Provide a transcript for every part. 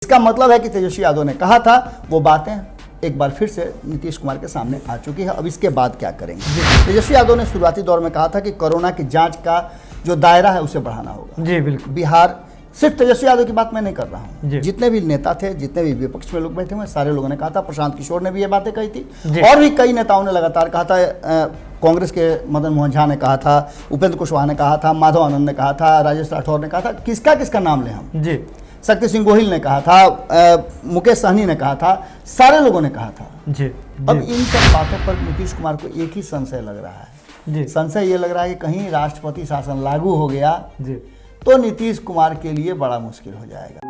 इसका मतलब है कि तेजस्वी यादव ने कहा था वो बातें एक बार फिर से नीतीश कुमार के सामने आ चुकी है। अब इसके बाद क्या करेंगे? तेजस्वी यादव ने शुरुआती दौर में कहा था कि कोरोना की जांच का जो दायरा है उसे बढ़ाना होगा। जी बिल्कुल। बिहार, सिर्फ तेजस्वी यादव की बात मैं नहीं कर रहा हूँ, जी। जितने भी नेता थे, जितने भी विपक्ष में लोग बैठे हुए सारे लोगों ने कहा था। प्रशांत किशोर ने भी ये बातें कही थी और भी कई नेताओं ने लगातार कहा था। कांग्रेस के मदन मोहन झा ने कहा था, उपेंद्र कुशवाहा ने कहा था, माधव आनंद ने कहा था, राजेश राठौर ने कहा था। किसका किसका नाम लें हम? जी। शक्ति सिंह गोहिल ने कहा था, मुकेश सहनी ने कहा था, सारे लोगों ने कहा था। जी। अब इन सब बातों पर नीतीश कुमार को एक ही संशय लग रहा है। जी। संशय ये लग रहा है कि कहीं राष्ट्रपति शासन लागू हो गया जी। तो नीतीश कुमार के लिए बड़ा मुश्किल हो जाएगा।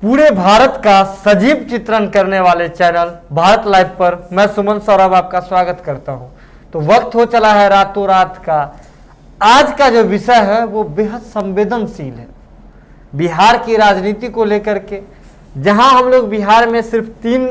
पूरे भारत का सजीव चित्रण करने वाले चैनल भारत लाइव पर मैं सुमन सौरभ आपका स्वागत करता हूं। तो वक्त हो चला है रातों रात का। आज का जो विषय है वो बेहद संवेदनशील है। बिहार की राजनीति को लेकर के, जहां हम लोग बिहार में सिर्फ तीन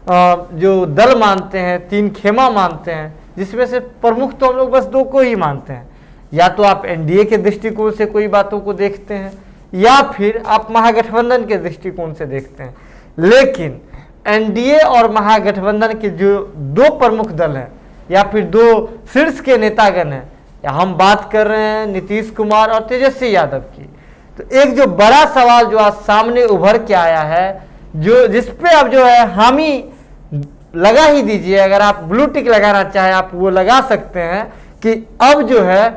जो दल मानते हैं, तीन खेमा मानते हैं, जिसमें से प्रमुख तो हम लोग बस दो को ही मानते हैं। या तो आप एनडीए के दृष्टिकोण से कोई बातों को देखते हैं या फिर आप महागठबंधन के दृष्टिकोण से देखते हैं। लेकिन एनडीए और महागठबंधन के जो दो प्रमुख दल हैं या फिर दो शीर्ष के नेतागण हैं, या हम बात कर रहे हैं नीतीश कुमार और तेजस्वी यादव की, तो एक जो बड़ा सवाल जो आज सामने उभर के आया है, जो जिसपे अब जो है हामी लगा ही दीजिए। अगर आप ब्लू टिक लगाना चाहे आप वो लगा सकते हैं कि अब जो है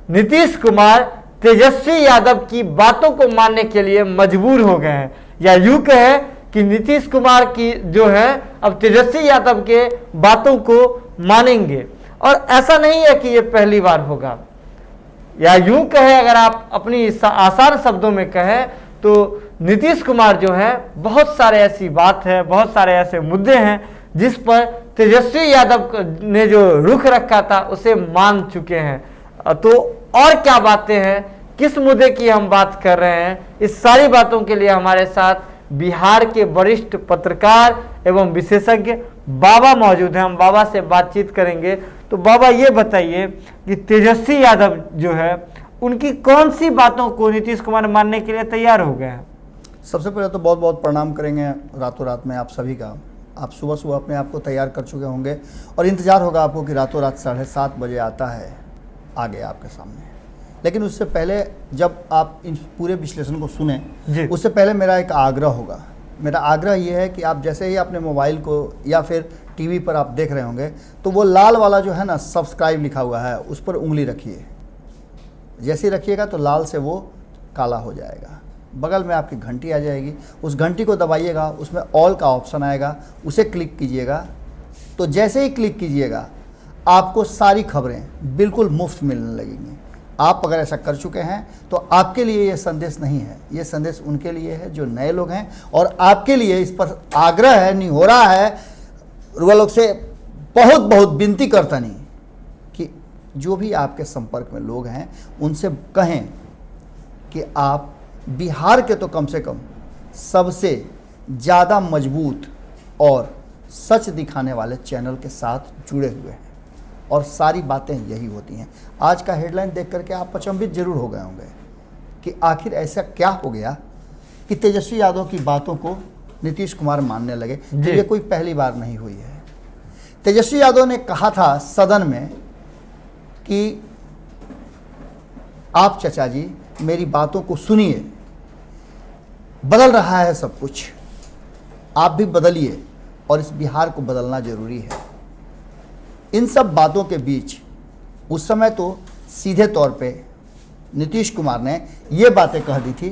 नीतीश कुमार तेजस्वी यादव की बातों को मानने के लिए मजबूर हो गए हैं, या यूं कहें कि नीतीश कुमार की जो है अब तेजस्वी यादव के बातों को मानेंगे। और ऐसा नहीं है कि ये पहली बार होगा, या यूं कहें अगर आप अपनी आसान शब्दों में कहें तो नीतीश कुमार जो है बहुत सारे ऐसी बात है, बहुत सारे ऐसे मुद्दे हैं जिस पर तेजस्वी यादव ने जो रुख रखा था उसे मान चुके हैं। तो और क्या बातें हैं, किस मुद्दे की हम बात कर रहे हैं, इस सारी बातों के लिए हमारे साथ बिहार के वरिष्ठ पत्रकार एवं विशेषज्ञ बाबा मौजूद हैं। हम बाबा से बातचीत करेंगे। तो बाबा ये बताइए कि तेजस्वी यादव जो है उनकी कौन सी बातों को नीतीश कुमार मानने के लिए तैयार हो गए हैं? सबसे पहले तो बहुत बहुत प्रणाम करेंगे रातों रात में आप सभी का। आप सुबह सुबह अपने आप को तैयार कर चुके होंगे और इंतज़ार होगा आपको कि रातों रात 7:30 बजे आता है आगे आपके सामने। लेकिन उससे पहले जब आप इन पूरे विश्लेषण को सुने, उससे पहले मेरा एक आग्रह होगा। मेरा आग्रह ये है कि आप जैसे ही अपने मोबाइल को या फिर टीवी पर आप देख रहे होंगे तो वो लाल वाला जो है ना सब्सक्राइब लिखा हुआ है उस पर उंगली रखिए। जैसे ही रखिएगा तो लाल से वो काला हो जाएगा। बगल में आपकी घंटी आ जाएगी, उस घंटी को दबाइएगा, उसमें ऑल का ऑप्शन आएगा, उसे क्लिक कीजिएगा। तो जैसे ही क्लिक कीजिएगा आपको सारी खबरें बिल्कुल मुफ्त मिलने लगेंगी। आप अगर ऐसा कर चुके हैं तो आपके लिए ये संदेश नहीं है, ये संदेश उनके लिए है जो नए लोग हैं। और आपके लिए इस पर आग्रह है, नहीं हो रहा है, रुआ लोग से बहुत बहुत विनती करता नहीं कि जो भी आपके संपर्क में लोग हैं उनसे कहें कि आप बिहार के तो कम से कम सबसे ज़्यादा मजबूत और सच दिखाने वाले चैनल के साथ जुड़े हुए हैं और सारी बातें यही होती हैं। आज का हेडलाइन देख करके आप अचंभित जरूर हो गए होंगे कि आखिर ऐसा क्या हो गया कि तेजस्वी यादव की बातों को नीतीश कुमार मानने लगे। तो ये कोई पहली बार नहीं हुई है। तेजस्वी यादव ने कहा था सदन में कि आप चचा जी मेरी बातों को सुनिए, बदल रहा है सब कुछ, आप भी बदलिए और इस बिहार को बदलना जरूरी है। इन सब बातों के बीच उस समय तो सीधे तौर पे नीतीश कुमार ने ये बातें कह दी थी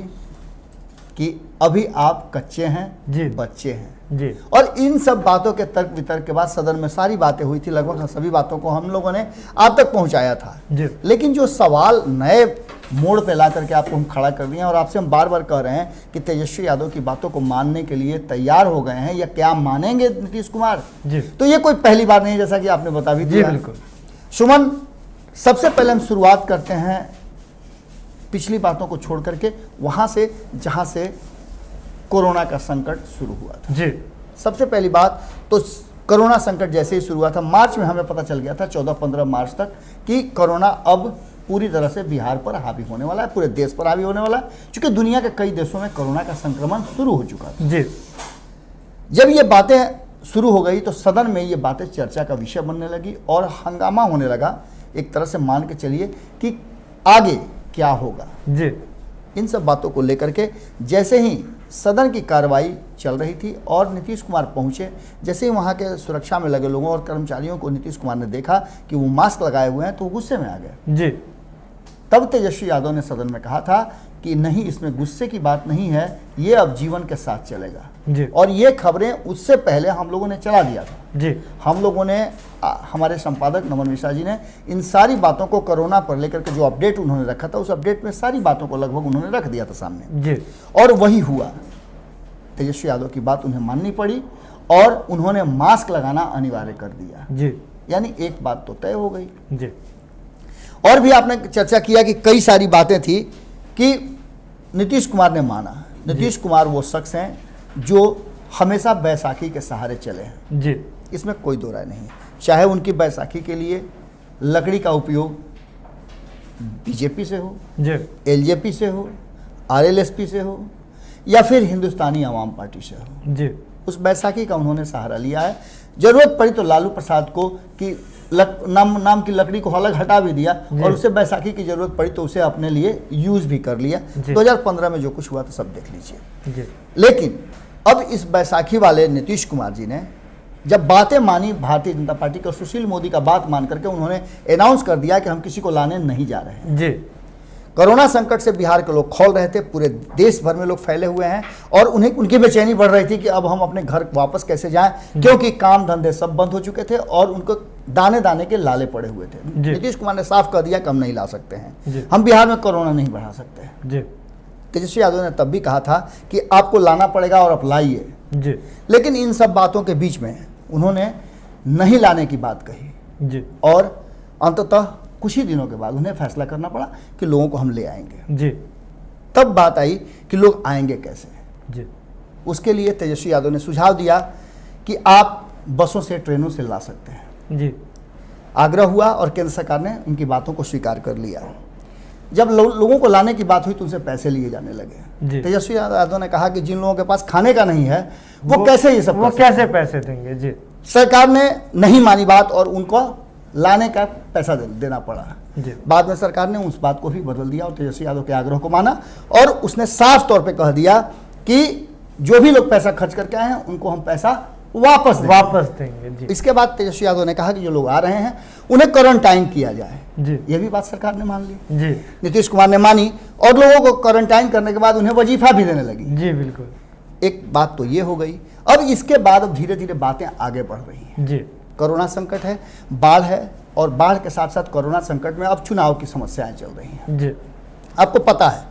कि अभी आप कच्चे हैं जी, बच्चे हैं जी। और इन सब बातों के तर्क वितर्क के बाद सदन में सारी बातें हुई थी, लगभग सभी बातों को हम लोगों ने आप तक पहुंचाया था जी। लेकिन जो सवाल नए मोड़ पे ला करके आपको हम खड़ा कर दिए हैं और आपसे हम बार बार कह रहे हैं कि तेजस्वी यादव की बातों को मानने के लिए तैयार हो गए हैं या क्या मानेंगे नीतीश कुमार जी। तो ये कोई पहली बार नहीं, जैसा कि आपने बता भी दिया। बिल्कुल सुमन, सबसे पहले हम शुरुआत करते हैं पिछली बातों को छोड़ करके वहां से जहां से कोरोना का संकट शुरू हुआ था जी। सबसे पहली बात तो कोरोना संकट जैसे ही शुरू हुआ था, मार्च में हमें पता चल गया था 14-15 मार्च तक कि कोरोना अब पूरी तरह से बिहार पर हावी होने वाला है, पूरे देश पर हावी होने वाला है, क्योंकि दुनिया के कई देशों में कोरोना का संक्रमण शुरू हो चुका था। जी। जब ये बातें शुरू हो गई तो सदन में ये बातें चर्चा का विषय बनने लगी और हंगामा होने लगा। एक तरह से मान के चलिए कि आगे क्या होगा। जी। इन सब बातों को लेकर के जैसे ही सदन की कार्रवाई चल रही थी और नीतीश कुमार पहुंचे, जैसे ही वहां के सुरक्षा में लगे लोगों और कर्मचारियों को नीतीश कुमार ने देखा कि वो मास्क लगाए हुए हैं तो वो गुस्से में आ गए। जी। तब तेजस्वी यादव ने सदन में कहा था कि नहीं, इसमें गुस्से की बात नहीं है, ये अब जीवन के साथ चलेगा। जी। और ये खबरें उससे पहले हम लोगों ने चला दिया था। जी। हम लोगों ने हमारे संपादक नमन मिश्रा जी ने इन सारी बातों को कोरोना पर लेकर के जो अपडेट उन्होंने रखा था, उस अपडेट में सारी बातों को लगभग उन्होंने रख दिया था सामने। जी। और वही हुआ। तेजस्वी यादव की बात उन्हें माननी पड़ी और उन्होंने मास्क लगाना अनिवार्य कर दिया। जी। यानी एक बात तो तय हो गई। जी। और भी आपने चर्चा किया कि कई सारी बातें थी कि नीतीश कुमार ने माना। नीतीश कुमार वो शख्स हैं जो हमेशा बैसाखी के सहारे चले हैं। जी। इसमें कोई दो राय नहीं है। चाहे उनकी बैसाखी के लिए लकड़ी का उपयोग बीजेपी से हो, जी। एलजेपी से हो, आरएलएसपी से हो या फिर हिंदुस्तानी आवाम पार्टी से हो, जी। उस बैसाखी का उन्होंने सहारा लिया है। जरूरत पड़ी तो लालू प्रसाद को कि नाम की लकड़ी को अलग हटा भी दिया और उसे बैसाखी की जरूरत पड़ी तो उसे अपने लिए यूज भी कर लिया। 2015 में जो कुछ हुआ था सब देख लीजिए। जी। लेकिन अब इस बैसाखी वाले नीतीश कुमार जी ने जब बातें मानी भारतीय जनता पार्टी के, सुशील मोदी का बात मान करके उन्होंने अनाउंस कर दिया कि हम किसी को लाने नहीं जा रहे हैं। जी। कोरोना संकट से बिहार के लोग खौल रहे थे, पूरे देश भर में लोग फैले हुए हैं और उन्हें उनकी बेचैनी बढ़ रही थी कि अब हम अपने घर वापस कैसे जाएं, क्योंकि काम धंधे सब बंद हो चुके थे और उनको दाने दाने के लाले पड़े हुए थे। नीतीश कुमार ने साफ कर दिया कि हम नहीं ला सकते हैं, हम बिहार में कोरोना नहीं बढ़ा सकते हैं। जी। तेजस्वी यादव ने तब भी कहा था कि आपको लाना पड़ेगा और आप लाइए। जी। लेकिन इन सब बातों के बीच में उन्होंने नहीं लाने की बात कही। जी। और अंततः कुछ ही दिनों के बाद उन्हें फैसला करना पड़ा कि लोगों को हम ले आएंगे। जी। तब बात आई कि लोग आएंगे कैसे। जी। उसके लिए तेजस्वी यादव ने सुझाव दिया कि आप बसों से, ट्रेनों से ला सकते हैं। जी। आग्रह हुआ और केंद्र सरकार ने उनकी बातों को स्वीकार कर लिया। जब लोगों को लाने की बात हुई तो उनसे पैसे लिए जाने लगे। तेजस्वी यादव ने कहा कि जिन लोगों के पास खाने का नहीं है वो कैसे ये सब कैसे पैसे देंगे। जी। सरकार ने नहीं मानी बात और उनको लाने का पैसा देना पड़ा। जी। बाद में सरकार ने उस बात को भी बदल दिया और तेजस्वी यादव के आग्रह को माना और उसने साफ तौर पे कह दिया कि जो भी लोग पैसा खर्च करके आए हैं उनको हम पैसा वापस देंगे। जी। इसके बाद तेजस्वी यादव ने कहा कि जो लोग आ रहे हैं उन्हें क्वारंटाइन किया जाए। जी। यह भी बात सरकार ने मान ली। जी। नीतीश कुमार ने मानी और लोगों को क्वारंटाइन करने के बाद उन्हें वजीफा भी देने लगी। जी बिल्कुल। एक बात तो ये हो गई। अब इसके बाद अब धीरे धीरे बातें आगे बढ़ रही हैं। जी। कोरोना संकट है, बाढ़ है और बाढ़ के साथ साथ कोरोना संकट में अब चुनाव की समस्याएं चल रही हैं। जी। आपको पता है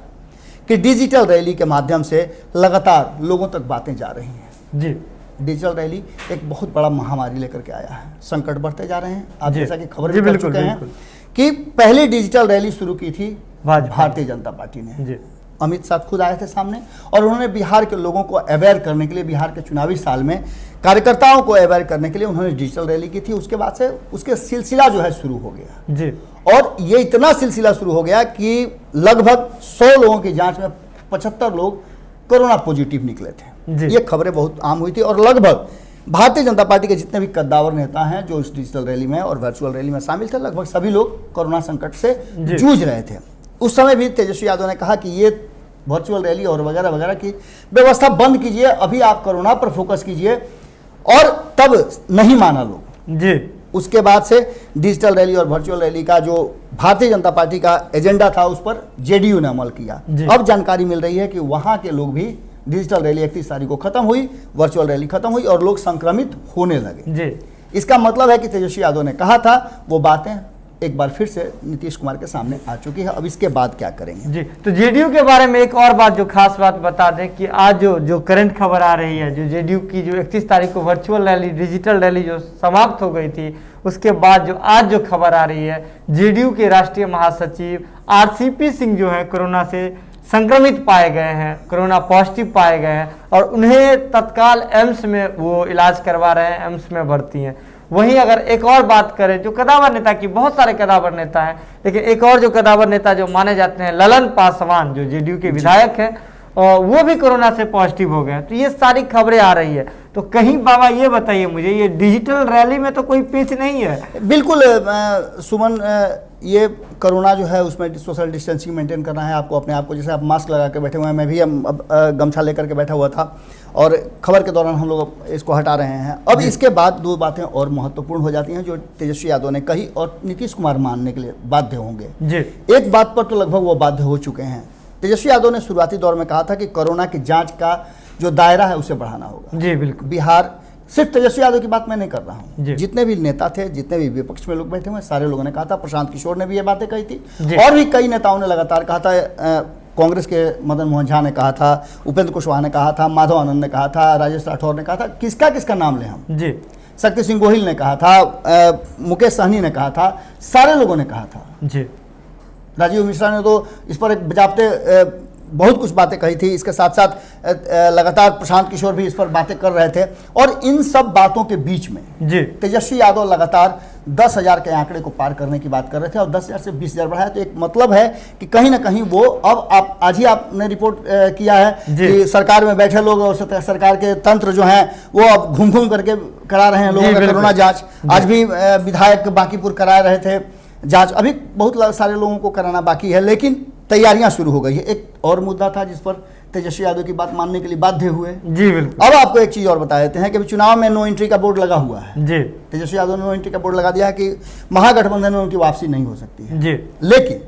कि डिजिटल रैली के माध्यम से लगातार लोगों तक बातें जा रही हैं। जी। डिजिटल रैली एक बहुत बड़ा महामारी लेकर के आया है। संकट बढ़ते जा रहे हैं। आप जैसा कि खबर भी कर चुके हैं कि पहली डिजिटल रैली शुरू की थी भारतीय जनता पार्टी ने। जी। अमित शाह खुद आए थे सामने और उन्होंने बिहार के लोगों को अवेयर करने के लिए, बिहार के चुनावी साल में कार्यकर्ताओं को अवेयर करने के लिए उन्होंने डिजिटल रैली की थी। उसके बाद से उसके सिलसिला जो है शुरू हो गया। जी। और ये इतना सिलसिला शुरू हो गया कि लगभग 100 लोगों की जांच में 75 लोग कोरोना पॉजिटिव निकले थे। ये खबरें बहुत आम हुई थी और लगभग भारतीय जनता पार्टी के जितने भी कद्दावर नेता हैं जो इस डिजिटल रैली में और वर्चुअल रैली में शामिल थे, लगभग सभी लोग कोरोना संकट से जूझ रहे थे। उस समय भी तेजस्वी यादव ने कहा कि ये वर्चुअल रैली और वगैरह वगैरह की व्यवस्था बंद कीजिए, अभी आप कोरोना पर फोकस कीजिए। और तब नहीं माना लोग। जी। उसके बाद से डिजिटल रैली और वर्चुअल रैली का जो भारतीय जनता पार्टी का एजेंडा था उस पर जेडीयू ने अमल किया। अब जानकारी मिल रही है कि वहां के लोग भी, डिजिटल रैली 31 तारीख को खत्म हुई, वर्चुअल रैली खत्म हुई और लोग संक्रमित होने लगे। जी। इसका मतलब है कि तेजस्वी यादव ने कहा था वो बातें एक बार फिर से नीतीश कुमार के सामने आ चुकी है। अब इसके बाद क्या करेंगे। जी। तो जेडीयू के बारे में एक और बात, जो खास बात बता दें कि आज जो करंट खबर आ रही है, जो जेडीयू की जो 31 तारीख को वर्चुअल रैली, डिजिटल रैली जो समाप्त हो गई थी, उसके बाद जो आज जो खबर आ रही है, जेडीयू के राष्ट्रीय महासचिव आरसीपी सिंह जो है कोरोना से संक्रमित पाए गए हैं, कोरोना पॉजिटिव पाए गए हैं और उन्हें तत्काल एम्स में वो इलाज करवा रहे हैं, एम्स में भर्ती हैं। वहीं अगर एक और बात करें जो कदावर नेता की, बहुत सारे कदावर नेता हैं, लेकिन एक और जो कदावर नेता जो माने जाते हैं ललन पासवान, जो जेडीयू के विधायक हैं, और वो भी कोरोना से पॉजिटिव हो गए हैं। तो ये सारी खबरें आ रही है। तो कहीं बाबा ये बताइए मुझे, ये डिजिटल रैली में तो कोई पेच नहीं है? बिल्कुल सुमन, ये कोरोना जो है उसमें सोशल डिस्टेंसिंग मेंटेन करना है आपको, अपने आप को। जैसे आप मास्क लगा के बैठे हुए हैं, मैं भी अब गमछा लेकर के बैठा हुआ था, और खबर के दौरान हम लोग इसको हटा रहे हैं। अब इसके बाद दो बातें और महत्वपूर्ण हो जाती हैं जो तेजस्वी यादव ने कही और नीतीश कुमार मानने के लिए बाध्य होंगे जी। एक बात पर तो लगभग वो बाध्य हो चुके हैं। तेजस्वी यादव ने शुरुआती दौर में कहा था कि कोरोना की जांच का जो दायरा है उसे बढ़ाना होगा। जी बिल्कुल। बिहार, सिर्फ तेजस्वी यादव की बात मैं नहीं कर रहा जी। हूँ, जितने भी नेता थे, जितने भी विपक्ष में लोग बैठे हुए, सारे लोगों ने कहा था। प्रशांत किशोर ने भी ये बातें कही थी, और भी कई नेताओं ने लगातार कहा था। कांग्रेस के मदन मोहन झा ने कहा था, उपेंद्र कुशवाहा ने कहा था, माधव आनंद ने कहा था, राजेश राठौर ने कहा था। किसका किसका नाम लें हम? जी। शक्ति सिंह गोहिल ने कहा था, मुकेश सहनी ने कहा था, सारे लोगों ने कहा था जी। राजीव मिश्रा ने तो इस पर एक बजाबते बहुत कुछ बातें कही थी। इसके साथ साथ लगातार प्रशांत किशोर भी इस पर बातें कर रहे थे, और इन सब बातों के बीच में जी तेजस्वी यादव लगातार 10,000 के आंकड़े को पार करने की बात कर रहे थे, और 10,000 से 20,000 बढ़ाया। तो एक मतलब है कि कहीं ना कहीं वो अब आप आज ही आपने रिपोर्ट किया है कि सरकार में बैठे लोग और सरकार के तंत्र जो हैं वो अब घूम घूम करके करा रहे हैं लोगों का कोरोना जांच। आज भी विधायक बांकीपुर करा रहे थे जांच, अभी बहुत सारे लोगों को कराना बाकी है, लेकिन तैयारियां शुरू हो गई है। एक और मुद्दा था जिस पर तेजस्वी यादव की बात मानने के लिए बाध्य हुए। जी बिल्कुल। अब आपको एक चीज और बता देते हैं कि चुनाव में नो एंट्री का बोर्ड लगा हुआ है। जी। तेजस्वी यादव ने नो एंट्री का बोर्ड लगा दिया है कि महागठबंधन में उनकी वापसी नहीं हो सकती है। जी। लेकिन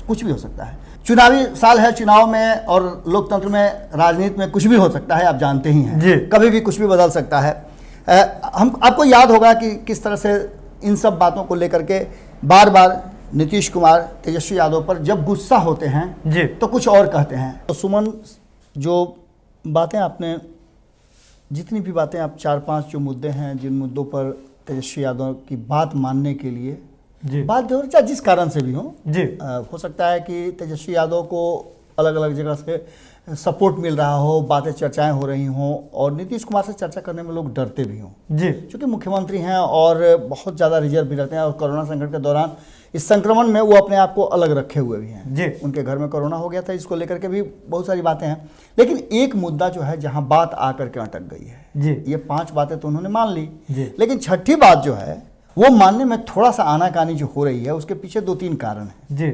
कुछ भी हो सकता है, चुनावी साल है, चुनाव में और लोकतंत्र में, राजनीति में कुछ भी हो सकता है, आप जानते ही हैं। जी। कभी भी कुछ भी बदल सकता है। हम आपको याद होगा कि किस तरह से इन सब बातों को लेकर के बार बार नीतीश कुमार तेजस्वी यादव पर जब गुस्सा होते हैं जी तो कुछ और कहते हैं। तो सुमन, जो बातें आपने, जितनी भी बातें आप 4-5 जो मुद्दे हैं, जिन मुद्दों पर तेजस्वी यादव की बात मानने के लिए बाध्य हो, चाहे जिस कारण से भी हो जी, हो सकता है कि तेजस्वी यादव को अलग अलग जगह से सपोर्ट मिल रहा हो, बातें चर्चाएं हो रही हों, और नीतीश कुमार से चर्चा करने में लोग डरते भी हों जी, क्योंकि मुख्यमंत्री हैं और बहुत ज़्यादा रिजर्व भी रहते हैं, और कोरोना संकट के दौरान इस संक्रमण में वो अपने आप को अलग रखे हुए भी हैं जी। उनके घर में कोरोना हो गया था, इसको लेकर के भी बहुत सारी बातें हैं। लेकिन एक मुद्दा जो है जहां बात आकर के अटक गई है जी, ये 5 बातें तो उन्होंने मान ली जी, लेकिन छठी बात जो है वो मानने में थोड़ा सा आनाकानी जो हो रही है, उसके पीछे 2-3 कारण है जी।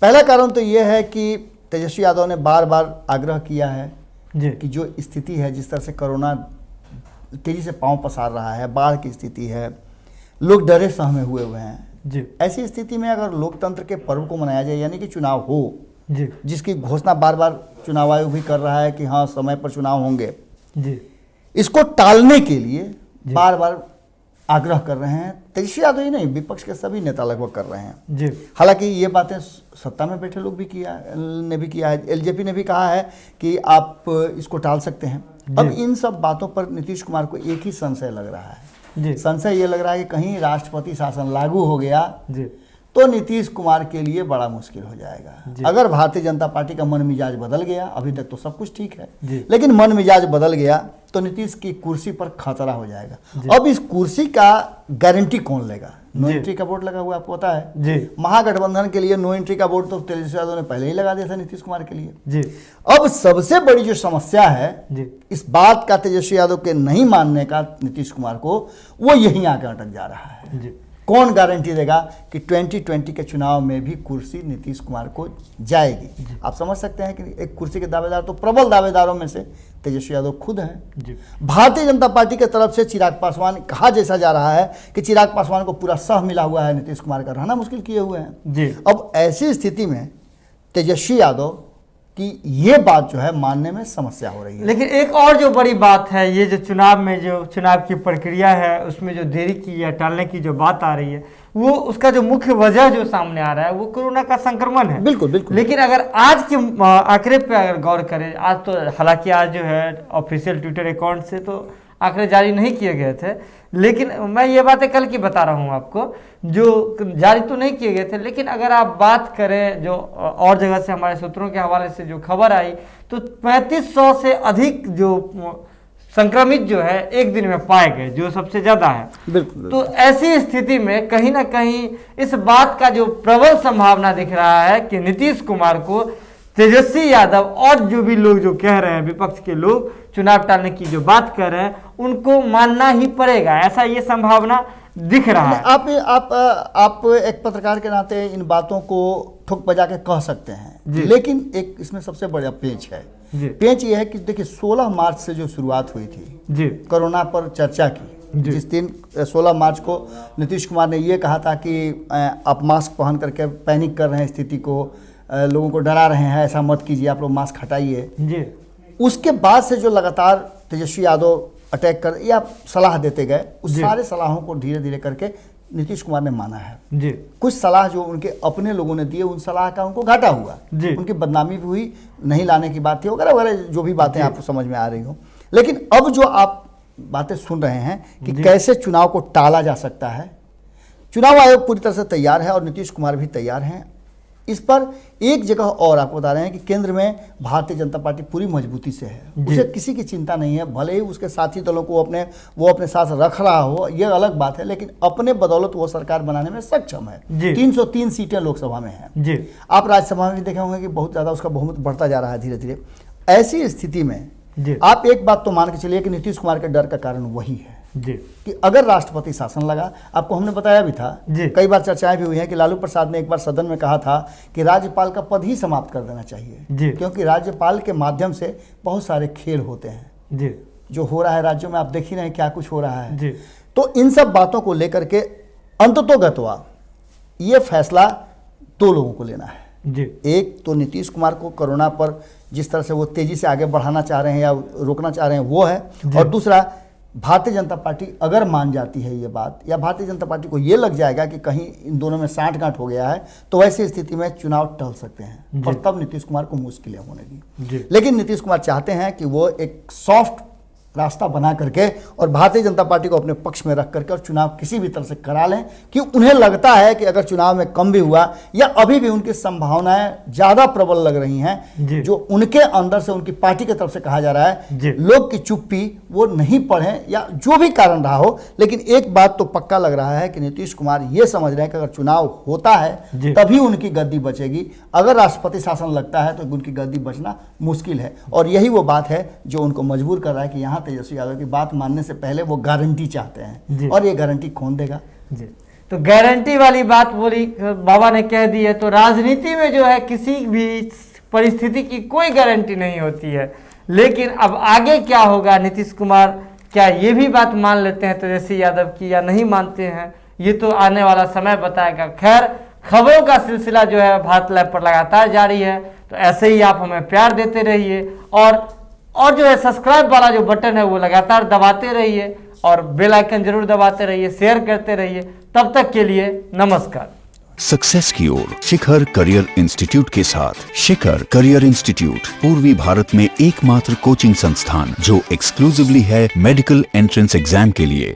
पहला कारण तो ये है कि तेजस्वी यादव ने बार बार आग्रह किया है जी कि जो स्थिति है, जिस तरह से कोरोना तेजी से पांव पसार रहा है, बाढ़ की स्थिति है, लोग डरे सहमे हुए हैं जी, ऐसी स्थिति में अगर लोकतंत्र के पर्व को मनाया जाए, यानी कि चुनाव हो जी, जिसकी घोषणा बार बार चुनाव आयोग भी कर रहा है कि हाँ समय पर चुनाव होंगे जी, इसको टालने के लिए बार बार आग्रह कर रहे हैं। तेजस्वी यादव ही नहीं, विपक्ष के सभी नेता लगभग कर रहे हैं जी। हालांकि ये बातें सत्ता में बैठे लोग भी किया है, एलजेपी ने भी कहा है कि आप इसको टाल सकते हैं। अब इन सब बातों पर नीतीश कुमार को एक ही संशय लग रहा है जी, संशय ये लग रहा है कि कहीं राष्ट्रपति शासन लागू हो गया जी, तो नीतीश कुमार के लिए बड़ा मुश्किल हो जाएगा। अगर भारतीय जनता पार्टी का मन मिजाज बदल गया, अभी तक तो सब कुछ ठीक है, लेकिन मन मिजाज बदल गया तो नीतीश की कुर्सी पर खतरा हो जाएगा। अब इस कुर्सी का गारंटी कौन लेगा? नो एंट्री का बोर्ड लगा हुआ, आपको पता है जी। महागठबंधन के लिए नो एंट्री का बोर्ड तो तेजस्वी यादव ने पहले ही लगा दिया था नीतीश कुमार के लिए जी। अब सबसे बड़ी जो समस्या है जी, इस बात का तेजस्वी यादव के नहीं मानने का नीतीश कुमार को, वो यहीं आकर अटक जा रहा है जी। कौन गारंटी देगा कि 2020 के चुनाव में भी कुर्सी नीतीश कुमार को जाएगी? आप समझ सकते हैं कि एक कुर्सी के दावेदार तो प्रबल दावेदारों में से तेजस्वी यादव खुद हैं। भारतीय जनता पार्टी की तरफ से चिराग पासवान, कहा जैसा जा रहा है कि चिराग पासवान को पूरा सह मिला हुआ है, नीतीश कुमार का रहना मुश्किल किए हुए हैं जी। अब ऐसी स्थिति में तेजस्वी यादव कि ये बात जो है मानने में समस्या हो रही है। लेकिन एक और जो बड़ी बात है, ये जो चुनाव में जो चुनाव की प्रक्रिया है उसमें जो देरी की या टालने की जो बात आ रही है, वो उसका जो मुख्य वजह जो सामने आ रहा है वो कोरोना का संक्रमण है। बिल्कुल बिल्कुल। लेकिन अगर आज के आंकड़े पे अगर गौर करें, आज तो हालांकि आज जो है ऑफिशियल ट्विटर अकाउंट से तो आंकड़े जारी नहीं किए गए थे, लेकिन मैं ये बातें कल की बता रहा हूँ आपको, जो जारी तो नहीं किए गए थे, लेकिन अगर आप बात करें जो और जगह से हमारे सूत्रों के हवाले से जो खबर आई, तो 3500 से अधिक जो संक्रमित जो है एक दिन में पाए गए, जो सबसे ज्यादा है। बिल्कुल। तो ऐसी स्थिति में कहीं ना कहीं इस बात का जो प्रबल संभावना दिख रहा है कि नीतीश कुमार को तेजस्वी यादव और जो भी लोग जो कह रहे हैं, विपक्ष के लोग चुनाव टालने की जो बात कर रहे हैं, उनको मानना ही पड़ेगा, ऐसा ये संभावना दिख रहा है। आप एक पत्रकार के नाते इन बातों को ठोक बजा के कह सकते हैं, लेकिन एक इसमें सबसे बड़ा पेंच है। पेंच ये है कि देखिए 16 मार्च से जो शुरुआत हुई थी कोरोना पर चर्चा की, जिस दिन 16 मार्च को नीतीश कुमार ने ये कहा था कि आप मास्क पहन करके पैनिक कर रहे हैं, स्थिति को लोगों को डरा रहे हैं, ऐसा मत कीजिए, आप लोग मास्क हटाइए। उसके बाद से जो लगातार तेजस्वी यादव अटैक कर या सलाह देते गए, उस सारे सलाहों को धीरे धीरे करके नीतीश कुमार ने माना है। कुछ सलाह जो उनके अपने लोगों ने दिए, उन सलाह का उनको घाटा हुआ, उनकी बदनामी भी हुई, नहीं लाने की बात थी वगैरह वगैरह, जो भी बातें आपको समझ में आ रही हो। लेकिन अब जो आप बातें सुन रहे हैं कि कैसे चुनाव को टाला जा सकता है, चुनाव आयोग पूरी तरह से तैयार है और नीतीश कुमार भी तैयार हैं। इस पर एक जगह और आपको बता रहे हैं कि केंद्र में भारतीय जनता पार्टी पूरी मजबूती से है, उसे किसी की चिंता नहीं है। भले ही उसके साथी दलों को वो अपने साथ रख रहा हो, यह अलग बात है, लेकिन अपने बदौलत वो सरकार बनाने में सक्षम है। 303 सीटें लोकसभा में हैं। आप राज्यसभा में भी देखे होंगे कि बहुत ज़्यादा उसका बहुमत बढ़ता जा रहा है धीरे धीरे। ऐसी स्थिति में आप एक बात तो मान के चलिए कि नीतीश कुमार के डर का कारण वही है कि अगर राष्ट्रपति शासन लगा, आपको हमने बताया भी था, कई बार चर्चाएं भी हुई हैं कि लालू प्रसाद ने एक बार सदन में कहा था कि राज्यपाल का पद ही समाप्त कर देना चाहिए, क्योंकि राज्यपाल के माध्यम से बहुत सारे खेल होते हैं। जो हो रहा है राज्यों में आप देख ही रहे हैं क्या कुछ हो रहा है। तो इन सब बातों को लेकर के अंततोगत्वा ये फैसला दो लोगों को लेना है। एक तो नीतीश कुमार को कोरोना पर जिस तरह से वो तेजी से आगे बढ़ाना चाह रहे हैं या रोकना चाह रहे हैं वो है, और दूसरा भारतीय जनता पार्टी अगर मान जाती है ये बात, या भारतीय जनता पार्टी को ये लग जाएगा कि कहीं इन दोनों में साठगांठ हो गया है, तो वैसी स्थिति में चुनाव टल सकते हैं और तब नीतीश कुमार को मुश्किलें होने की। लेकिन नीतीश कुमार चाहते हैं कि वो एक सॉफ्ट रास्ता बना करके और भारतीय जनता पार्टी को अपने पक्ष में रख करके और चुनाव किसी भी तरह से करा लें, कि उन्हें लगता है कि अगर चुनाव में कम भी हुआ या अभी भी उनकी संभावनाएं ज्यादा प्रबल लग रही हैं, जो उनके अंदर से उनकी पार्टी की तरफ से कहा जा रहा है, लोग की चुप्पी वो नहीं पढ़े या जो भी कारण रहा हो, लेकिन एक बात तो पक्का लग रहा है कि नीतीश कुमार ये समझ रहे हैं कि अगर चुनाव होता है तभी उनकी गद्दी बचेगी, अगर राष्ट्रपति शासन लगता है तो उनकी गद्दी बचना मुश्किल है। और यही वो बात है जो उनको मजबूर कर रहा है कि यहाँ तेजस्वी यादव की बात मानने से पहले वो गारंटी चाहते हैं, और ये गारंटी कौन देगा? तो गारंटी वाली बात बोली बाबा ने कह दी है। तो राजनीति में जो है किसी भी परिस्थिति की कोई गारंटी नहीं होती है, लेकिन अब आगे क्या होगा, नीतीश कुमार क्या ये भी बात मान लेते हैं तेजस्वी यादव की या नहीं मानते हैं, ये तो आने वाला समय बताएगा। खैर, खबरों का सिलसिला जो है भारत लाइव पर लगातार जारी है, तो ऐसे ही आप हमें प्यार देते रहिए और जो है सब्सक्राइब वाला जो बटन है वो लगातार दबाते रहिए और बेल आइकन जरूर दबाते रहिए, शेयर करते रहिए। तब तक के लिए नमस्कार। सक्सेस की ओर शिखर करियर इंस्टीट्यूट के साथ शिखर करियर इंस्टीट्यूट पूर्वी भारत में एकमात्र कोचिंग संस्थान जो एक्सक्लूसिवली है मेडिकल एंट्रेंस एग्जाम के लिए।